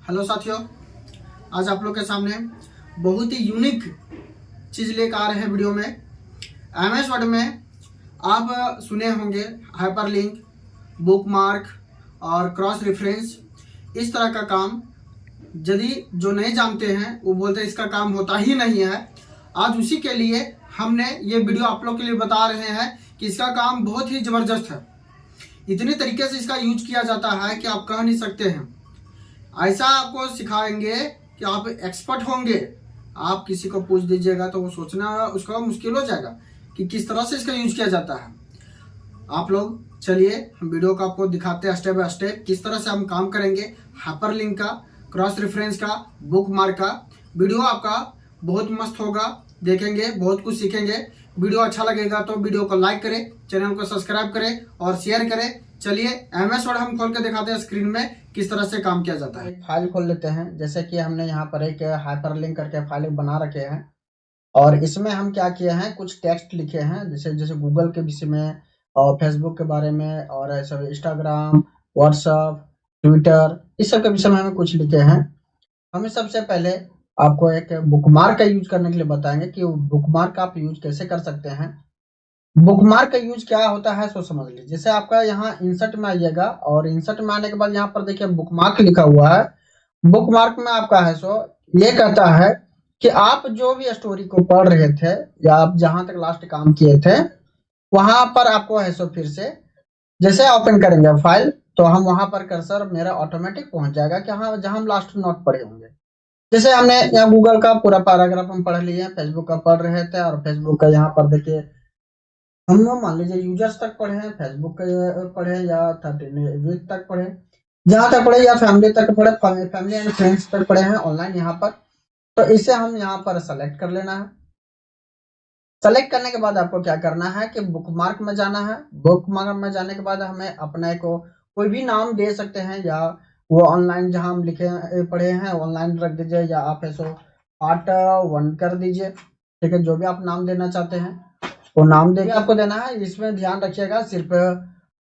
Hello साथियों, आज आप लोग के सामने बहुत ही यूनिक चीज़ लेकर आ रहे हैं वीडियो में। एमएस वर्ड में आप सुने होंगे हाइपरलिंक, बुकमार्क और क्रॉस रेफरेंस। इस तरह का काम यदि जो नहीं जानते हैं वो बोलते हैं इसका काम होता ही नहीं है। आज उसी के लिए हमने ये वीडियो आप लोग के लिए बता रहे हैं कि इसका काम बहुत ही ज़बरदस्त है। इतने तरीके से इसका यूज किया जाता है कि आप कह नहीं सकते हैं। ऐसा आपको सिखाएंगे कि आप एक्सपर्ट होंगे। आप किसी को पूछ दीजिएगा तो वो सोचना उसका मुश्किल हो जाएगा कि किस तरह से इसका यूज किया जाता है। आप लोग चलिए हम वीडियो को आपको दिखाते हैं स्टेप बाय स्टेप किस तरह से हम काम करेंगे। हाइपरलिंक का, क्रॉस रेफरेंस का, बुकमार्क का। वीडियो आपका बहुत मस्त होगा, देखेंगे बहुत कुछ सीखेंगे। वीडियो अच्छा लगेगा तो वीडियो को लाइक करें, चैनल को सब्सक्राइब करें और शेयर करें। चलिए एमएस वर्ड हम खोल के दिखाते हैं स्क्रीन में किस तरह से काम किया जाता है। फाइल खोल लेते हैं। जैसे कि हमने यहाँ पर एक हाइपरलिंक करके फाइल बना रखे हैं और इसमें हम क्या किए हैं, कुछ टेक्स्ट लिखे हैं जैसे गूगल के विषय में और फेसबुक के बारे में और ऐसा इंस्टाग्राम, व्हाट्सएप, ट्विटर, इस सब के विषय में हमें कुछ लिखे हैं। हमें सबसे पहले आपको एक बुकमार्क का यूज करने के लिए बताएंगे कि बुकमार्क आप यूज कैसे कर सकते हैं। बुकमार्क का यूज क्या होता है सो समझ लीजिए। जैसे आपका यहाँ इंसर्ट में आइएगा और इंसर्ट में आने के बाद यहाँ पर देखिए बुकमार्क लिखा हुआ है। बुकमार्क में आपका है सो ये कहता है कि आप जो भी स्टोरी को पढ़ रहे थे या आप जहां तक लास्ट काम किए थे वहां पर आपको है सो फिर से जैसे ओपन करेंगे फाइल तो हम वहां पर कर्सर मेरा ऑटोमेटिक पहुंच जाएगा कि हाँ जहां हम लास्ट नोट पढ़े होंगे। जैसे हमने यहाँ गूगल का पूरा पैराग्राफ हम पढ़ लिए, फेसबुक का पढ़ रहे थे और फेसबुक का यहाँ पर देखिए हम मान लीजिए यूजर्स तक पढ़े हैं, फेसबुक के पढ़े या 13 वीक तक पढ़े, जहां तक पढ़े या फैमिली तक पढ़े, फैमिली एंड फ्रेंड्स तक पढ़े हैं ऑनलाइन यहाँ पर। तो इसे हम यहाँ पर सेलेक्ट कर लेना है। सेलेक्ट करने के बाद आपको क्या करना है कि बुकमार्क में जाना है। बुकमार्क में जाने के बाद हमें अपने को कोई भी नाम दे सकते हैं या वो ऑनलाइन जहां हम लिखे पढ़े हैं ऑनलाइन रख दीजिए या आप ऐसो पार्ट 1 कर दीजिए। ठीक है, जो भी आप नाम देना चाहते हैं वो नाम देके आपको देना है। इसमें ध्यान रखिएगा सिर्फ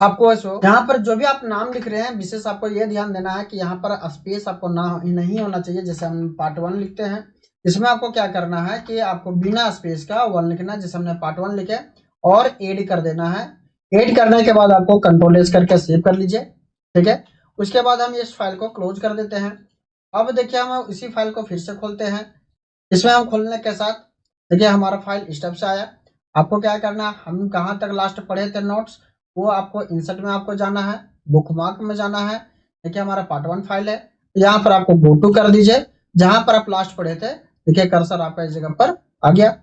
आपको ऐसो यहाँ पर जो भी आप नाम लिख रहे हैं विशेष आपको ये ध्यान देना है कि यहाँ पर स्पेस आपको ना नहीं होना चाहिए। जैसे हम पार्ट 1 लिखते हैं इसमें आपको क्या करना है कि आपको बिना स्पेस का 1 लिखना है, जैसे हमने पार्ट 1 लिखे और एड कर देना है। एड करने के बाद आपको कंट्रोल एस करके सेव कर लीजिए। ठीक है, उसके बाद हम इस फाइल को क्लोज कर देते हैं। अब देखिए हम इसी फाइल को फिर से खोलते हैं। इसमें हम खोलने के साथ देखिए हमारा फाइल स्टेप से आया। आपको क्या करना है, हम कहाँ तक लास्ट पढ़े थे नोट्स वो आपको इंसर्ट में आपको जाना है, बुकमार्क में जाना है। देखिए हमारा पार्ट 1 फाइल है, यहाँ पर आपको गो टू कर दीजिए जहां पर आप लास्ट पढ़े थे। देखिए कर्सर आपका इस जगह पर आ गया।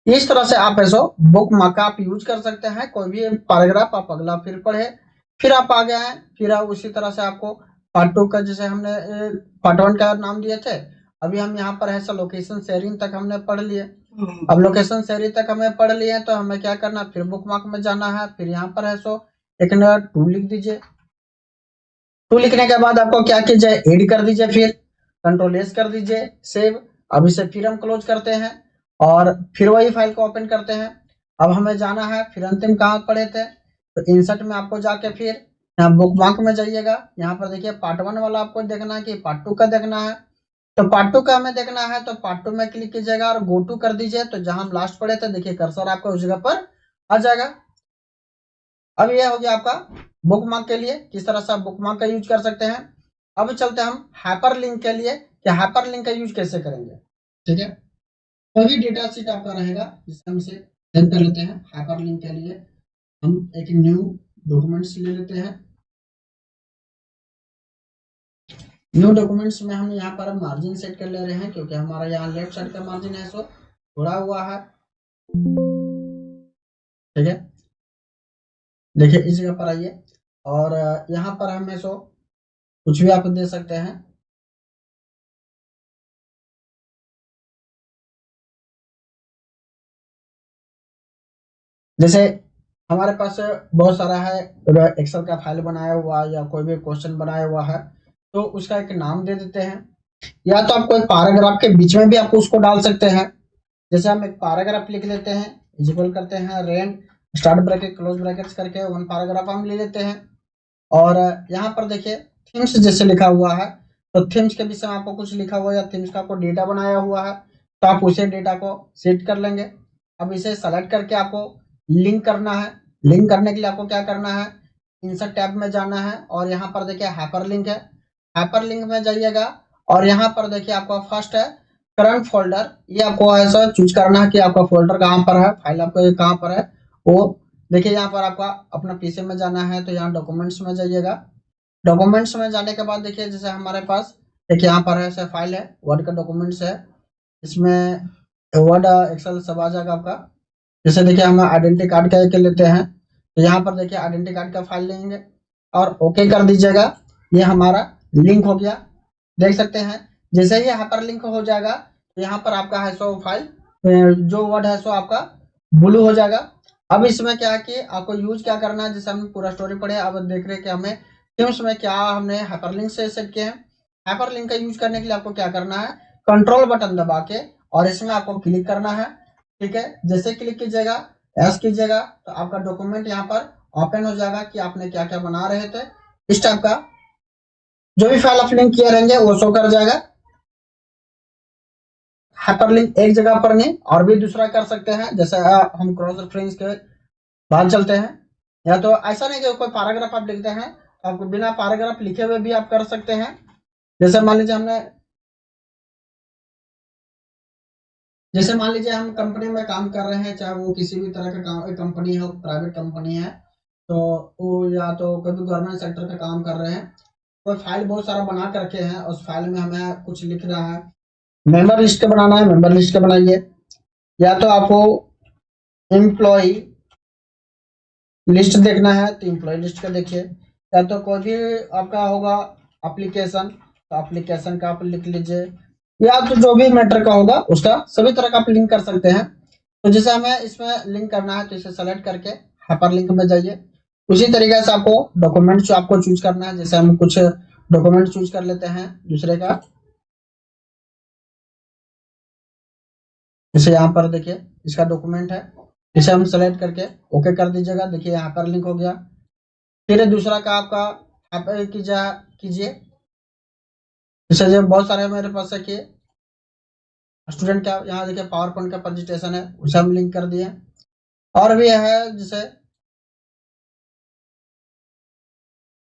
इस तरह से आप ऐसो बुकमार्क आप यूज कर सकते हैं। कोई भी पैराग्राफ आप अगला फिर पढ़े फिर आप आ गए हैं, फिर आप उसी तरह से आपको पार्ट 2 का जैसे हमने पार्ट 1 का नाम दिए थे अभी हम यहाँ पर है लोकेशन शेयरिंग तक हमने पढ़ लिए। अब लोकेशन शेयरिंग तक हमें पढ़ लिए तो हमें क्या करना, फिर बुकमार्क में जाना है। फिर यहाँ पर है सो एक नया 2 लिख दीजिए। 2 लिखने के बाद आपको क्या कीजिए, एड कर दीजिए, फिर कंट्रोल एस कर दीजिए, सेव। अब इसे फिर हम क्लोज करते हैं और फिर वही फाइल को ओपन करते हैं। अब हमें जाना है फिर अंतिम कहाँ पढ़े थे तो इंसर्ट में आपको जाके फिर यहाँ बुकमार्क में जाइएगा। यहाँ पर देखिए पार्ट 1 वाला आपको देखना है कि पार्ट 2 का देखना है। तो पार्ट 2 का हमें देखना है तो पार्ट 2 में क्लिक कीजिएगा और गो टू कर दीजिए। तो जहां हम लास्ट पढ़े थे देखिए कर्सर आपका उस जगह पर आ जाएगा। अब यह हो गया आपका बुकमार्क के लिए किस तरह से आप बुकमार्क का यूज कर सकते हैं। अब चलते हैं हम हाइपरलिंक के लिए कि हाइपरलिंक का यूज कैसे करेंगे। ठीक है, कोई डेटा शीट आपका रहेगा जिससे हम इसे सेव कर लेते हैं। हाइपरलिंक के लिए हम एक न्यू डॉक्यूमेंट्स ले लेते हैं। न्यू डॉक्यूमेंट्स में हम यहाँ पर मार्जिन सेट कर ले रहे हैं क्योंकि हमारा यहाँ लेफ्ट साइड का मार्जिन है सो थोड़ा हुआ है। ठीक है, देखिए इस जगह पर आइए और यहाँ पर हमें सो कुछ भी आप दे सकते हैं। जैसे हमारे पास बहुत सारा है एक्सेल का फाइल बनाया हुआ या कोई भी क्वेश्चन बनाया हुआ है तो उसका एक नाम दे देते हैं। या तो आप कोई पैराग्राफ के बीच में भी आप उसको डाल सकते हैं। जैसे हम एक पैराग्राफ लिख लेते हैं, इक्वल करते हैं rent start bracket close brackets करके 1 पैराग्राफ हम ले लेते हैं और यहाँ पर देखिए थीम्स जैसे लिखा हुआ है, तो थीम्स के विषय में आपको कुछ लिखा हुआ है या थीम्स का आपको डेटा बनाया हुआ है, तो आप उसे डेटा को सेट कर लेंगे। अब इसे सेलेक्ट करके आपको लिंक करना है। लिंक करने के लिए आपको क्या करना है, इंसर्ट टैब में जाना है और यहाँ पर देखिए हाइपर लिंक है, हाइपर लिंक में जाइएगा और यहाँ पर देखिए आपका फर्स्ट है करंट फोल्डर। ये आपको ऐसा चूज करना है कि आपका फोल्डर कहाँ पर है, फाइल आपको कहाँ पर है। वो देखिए यहाँ पर आपका अपना पीसी में जाना है, तो यहाँ डॉक्यूमेंट्स में जाइएगा। डॉक्यूमेंट्स में जाने के बाद देखिए जैसे हमारे पास एक यहाँ पर है फाइल है, वर्ड का डॉक्यूमेंट्स है, इसमें वर्ड एक्सेल सब आ जाएगा आपका। जैसे देखिए हम आइडेंटिटी कार्ड का एक लेते हैं, तो यहाँ पर देखिए आइडेंटिटी कार्ड का फाइल लेंगे और ओके कर दीजिएगा। ये हमारा लिंक हो गया, देख सकते हैं। जैसे ही यहाँ पर लिंक हो जाएगा तो यहाँ पर आपका है सो फाइल जो वर्ड है सो आपका ब्लू हो जाएगा। अब इसमें क्या है कि आपको यूज क्या करना है, जैसे हमने पूरा स्टोरी पढ़े, अब देख रहे हैं कि हमें थीम्स में क्या हमने हाइपरलिंक से सेट किए हैं। हाइपरलिंक का यूज करने के लिए आपको क्या करना है, कंट्रोल बटन दबा के और इसमें आपको क्लिक करना है। ठीक है, जैसे क्लिक कीजिएगा, एस कीजिएगा, तो आपका डॉक्यूमेंट यहाँ पर ओपन हो जाएगा कि आपने क्या क्या बना रहे थे। इस टाइप का जो भी फाइल आप लिंक किए रहेंगे वो शो कर जाएगा। हाइपरलिंक एक जगह पर नहीं और भी दूसरा कर सकते हैं, जैसे हम क्रॉस रेफरेंस के बाद चलते हैं। या तो ऐसा नहीं कि कोई पैराग्राफ आप लिखते हैं, तो आपको बिना पैराग्राफ लिखे हुए भी आप कर सकते हैं। जैसे मान लीजिए मान लीजिए हम कंपनी में काम कर रहे हैं, चाहे वो किसी भी तरह का काम कंपनी हो, प्राइवेट कंपनी है, तो वो या तो कोई भी गवर्नमेंट सेक्टर का काम कर रहे हैं, कोई फाइल बहुत सारा बना के रखे हैं, उस फाइल में हमें कुछ लिख रहा है, मेंबर लिस्ट का बनाना है, मेंबर लिस्ट का बनाइए। या तो आपको एम्प्लॉय लिस्ट देखना है तो एम्प्लॉय लिस्ट का देखिए। या तो कोई भी आपका होगा एप्लीकेशन, तो एप्लीकेशन का आप लिख लीजिए। या तो जो भी मैटर का होगा उसका सभी तरह का आप लिंक कर सकते हैं। तो जैसे हमें इसमें लिंक करना है तो इसे सेलेक्ट करके हाइपर लिंक में जाइए। उसी तरीके से आपको डॉक्यूमेंट जो आपको चूज करना है, जैसे हम कुछ डॉक्यूमेंट चूज कर लेते हैं दूसरे का। जैसे यहाँ पर देखिए इसका डॉक्यूमेंट है, इसे हम सेलेक्ट करके ओके कर दीजिएगा। देखिए यहाँ पर लिंक हो गया। फिर दूसरा का आपका कीजिए। जैसे जो बहुत सारे मेरे पास है कि स्टूडेंट का यहाँ देखिए पावर पॉइंट का प्रेजेंटेशन है, उसे हम लिंक कर दिए। और भी है जैसे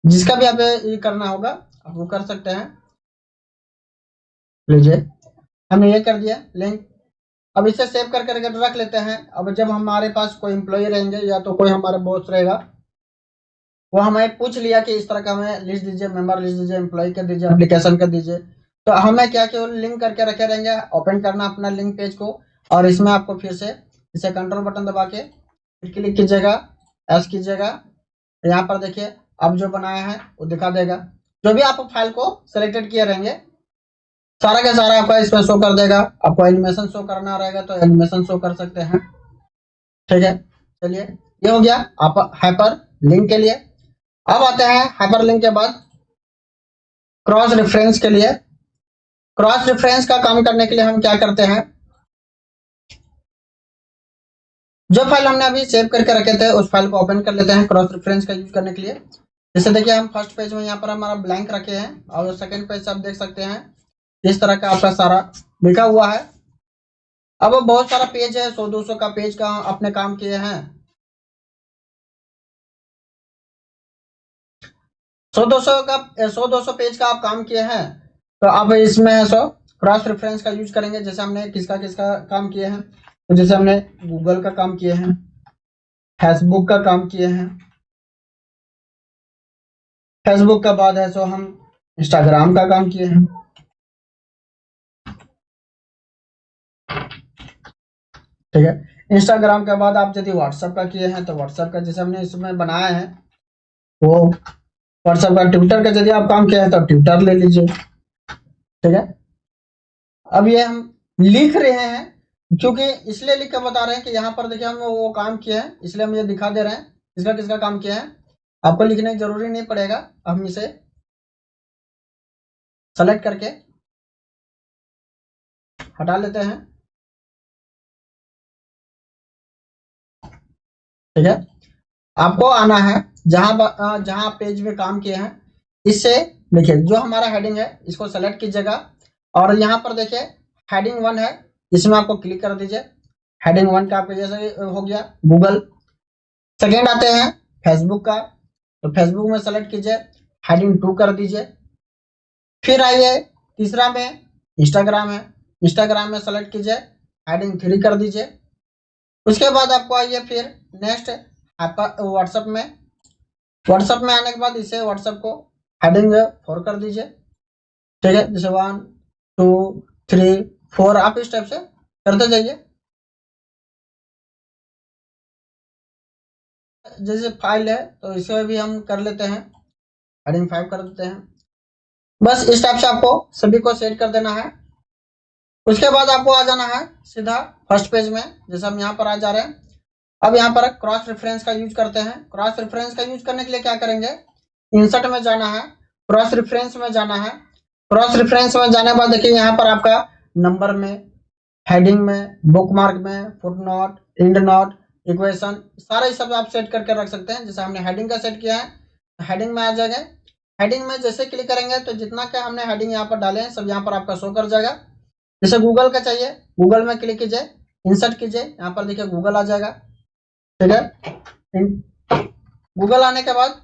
जिसका भी आप ये करना होगा आप वो कर सकते हैं। लीजिए हमने ये कर दिया लिंक। अब इसे सेव करके रख लेते हैं। अब जब हमारे पास कोई एम्प्लॉय रहेंगे या तो कोई हमारे बॉस रहेगा, वो हमें पूछ लिया कि इस तरह का हमें लिस्ट दीजिए, मेंबर लिस्ट दीजिए, एम्प्लॉय का दीजिए, एप्लीकेशन का दीजिए, तो हमें क्या केवल लिंक करके रखे रहेंगे। ओपन करना अपना लिंक पेज को और इसमें आपको फिर से इसे कंट्रोल बटन दबा के क्लिक कीजिएगा, एस कीजिएगा। यहाँ पर देखिए अब जो बनाया है वो दिखा देगा। जो भी आप फाइल को सिलेक्टेड किए रहेंगे सारा का सारा आपका इसमें शो कर देगा। आपको एनिमेशन शो करना रहेगा तो एनिमेशन शो कर सकते हैं। ठीक है, चलिए ये हो गया आप हाइपर लिंक के लिए। अब आते हैं हाइपर लिंक के बाद क्रॉस रेफरेंस के लिए। क्रॉस रेफरेंस का काम करने के लिए हम क्या करते हैं, जो फाइल हमने अभी सेव करके रखे थे उस फाइल को ओपन कर लेते हैं क्रॉस रेफरेंस का यूज करने के लिए। जैसे देखिए हम फर्स्ट पेज में यहाँ पर हमारा ब्लैंक रखे हैं और सेकंड पेज से आप देख सकते हैं इस तरह का आपका सारा लिखा हुआ है। अब बहुत सारा पेज है, 100-200 का पेज का अपने काम किए हैं। 100-200 पेज का आप काम किए हैं, तो अब इसमें है सो क्रॉस रेफरेंस का यूज करेंगे। जैसे हमने किसका किसका काम किए हैं, तो जैसे हमने गूगल का काम किए हैं, फेसबुक का काम किए हैं, फेसबुक का बाद है सो हम इंस्टाग्राम का काम किए हैं। ठीक है, इंस्टाग्राम के बाद आप यदि व्हाट्सएप का किए हैं तो व्हाट्सएप का जैसे हमने इसमें बनाया है वो व्हाट्सएप का। ट्विटर का यदि आप काम किया है तो ट्विटर ले लीजिए। ठीक है, अब ये हम लिख रहे हैं क्योंकि इसलिए लिख कर बता रहे हैं कि यहाँ पर देखिए हम वो काम किया है, इसलिए हम ये दिखा दे रहे हैं किसका किसका काम किया है। आपको लिखने की जरूरी नहीं पड़ेगा, हम इसे सेलेक्ट करके हटा लेते हैं। ठीक है, आपको आना है जहां जहां पेज में काम किए हैं इससे देखिए जो हमारा हेडिंग है इसको सेलेक्ट कीजिएगा और यहाँ पर देखिए हेडिंग 1 है, इसमें आपको क्लिक कर दीजिए। हेडिंग 1 का आपके जैसे हो गया गूगल। सेकेंड आते हैं फेसबुक का, तो फेसबुक में सेलेक्ट कीजिए, हेडिंग 2 कर दीजिए। फिर आइए तीसरा में इंस्टाग्राम है, इंस्टाग्राम में सेलेक्ट कीजिए, हेडिंग 3 कर दीजिए। उसके बाद आपको आइए फिर नेक्स्ट आपका व्हाट्सएप में, व्हाट्सएप में आने के बाद इसे व्हाट्सएप को हेडिंग 4 कर दीजिए। ठीक है, जैसे 1 2 3 4 आप इस टाइप से करते जाइए। जैसे फाइल है तो इसे भी हम कर लेते हैं, हेडिंग 5 कर देते हैं। बस इस टाइप से आपको सभी को सेट कर देना है। उसके बाद आपको आ जाना है सीधा फर्स्ट पेज में, जैसे हम यहाँ पर आ जा रहे हैं। अब यहाँ पर क्रॉस रेफरेंस का यूज करते हैं। क्रॉस रेफरेंस का यूज करने के लिए क्या करेंगे, इंसर्ट में जाना है, क्रॉस रेफरेंस में जाना है। क्रॉस रेफरेंस में जाने के बाद देखिए यहाँ पर आपका नंबर में, हेडिंग में, बुकमार्क में, फुटनोट, एंड नोट, इक्वेशन, सारे सब आप सेट करके रख सकते हैं। जैसे हमने हेडिंग का सेट किया है, हेडिंग में आ जाएगा। हेडिंग में जैसे क्लिक करेंगे तो जितना क्या हमने हेडिंग यहाँ पर डाले हैं सब यहाँ पर आपका शो कर जाएगा। जैसे गूगल का चाहिए, गूगल में क्लिक कीजिए, इंसर्ट कीजिए, यहाँ पर देखिए गूगल आ जाएगा। ठीक है, गूगल आने के बाद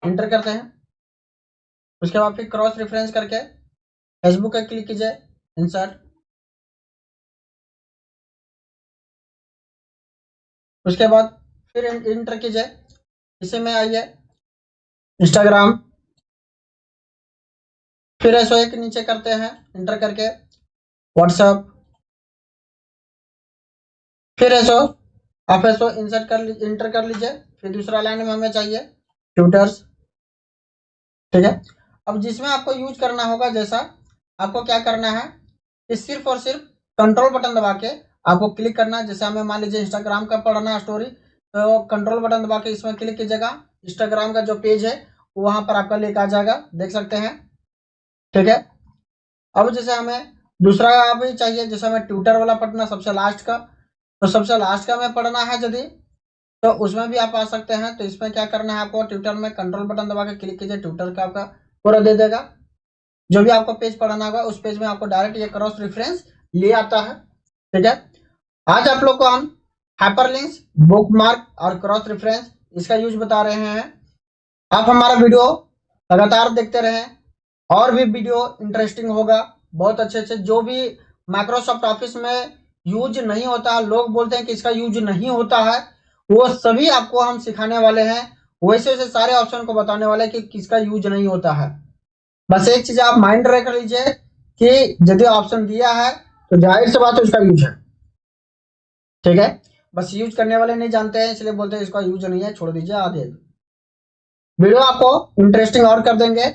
इंटर करते हैं। उसके बाद फिर क्रॉस रेफरेंस करके फेसबुक पे क्लिक कीजिए, इंसर्ट। उसके बाद फिर इंटर कीजिए, इसी में आइए इंस्टाग्राम, फिर ऐसो एक नीचे करते हैं इंटर करके व्हाट्सएप, फिर ऐसो आप ऐसो इंसर्ट कर इंटर कर लीजिए। फिर दूसरा लाइन में हमें चाहिए ट्यूटर्स। ठीक है, अब जिसमें आपको यूज करना होगा, जैसा आपको क्या करना है कि सिर्फ और सिर्फ कंट्रोल बटन दबा के आपको क्लिक करना है। जैसे हमें मान लीजिए इंस्टाग्राम का पढ़ना है स्टोरी, तो कंट्रोल बटन दबा के इसमें क्लिक कीजिएगा, इंस्टाग्राम का जो पेज है वहां पर आपका लेकर आ जाएगा, देख सकते हैं। ठीक है, अब जैसे हमें दूसरा भी चाहिए, जैसे हमें ट्विटर वाला पढ़ना सबसे लास्ट का, तो सबसे लास्ट का हमें पढ़ना है यदि, तो उसमें भी आप आ सकते हैं। तो इसमें क्या करना है आपको, ट्विटर में कंट्रोल बटन दबा के क्लिक कीजिए, ट्विटर का आपका पूरा दे देगा। जो भी आपको पेज पढ़ना होगा उस पेज में आपको डायरेक्ट ये क्रॉस रेफरेंस ले आता है। ठीक है, आज आप लोग को हम हाइपरलिंक्स, बुकमार्क और क्रॉस रेफरेंस इसका यूज बता रहे हैं। आप हमारा वीडियो लगातार देखते रहें, और भी वीडियो इंटरेस्टिंग होगा, बहुत अच्छे अच्छे जो भी माइक्रोसॉफ्ट ऑफिस में यूज नहीं होता है, लोग बोलते हैं कि इसका यूज नहीं होता है, वो सभी आपको हम सिखाने वाले हैं। वैसे वैसे सारे ऑप्शन को बताने वाले हैं कि किसका यूज नहीं होता है। बस एक चीज आप माइंड रख लीजिए कि यदि ऑप्शन दिया है तो जाहिर सी बात है उसका यूज है। ठीक है, बस यूज करने वाले नहीं जानते हैं इसलिए बोलते हैं इसका यूज नहीं है, छोड़ दीजिए आगे। वीडियो आपको इंटरेस्टिंग और कर देंगे।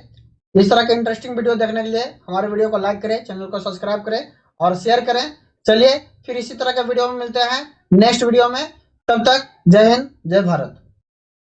इस तरह के इंटरेस्टिंग वीडियो देखने के लिए हमारे वीडियो को लाइक करें, चैनल को सब्सक्राइब करें और शेयर करें। चलिए फिर इसी तरह के वीडियो में मिलते हैं नेक्स्ट वीडियो में। तब तक जय हिंद, जय भारत।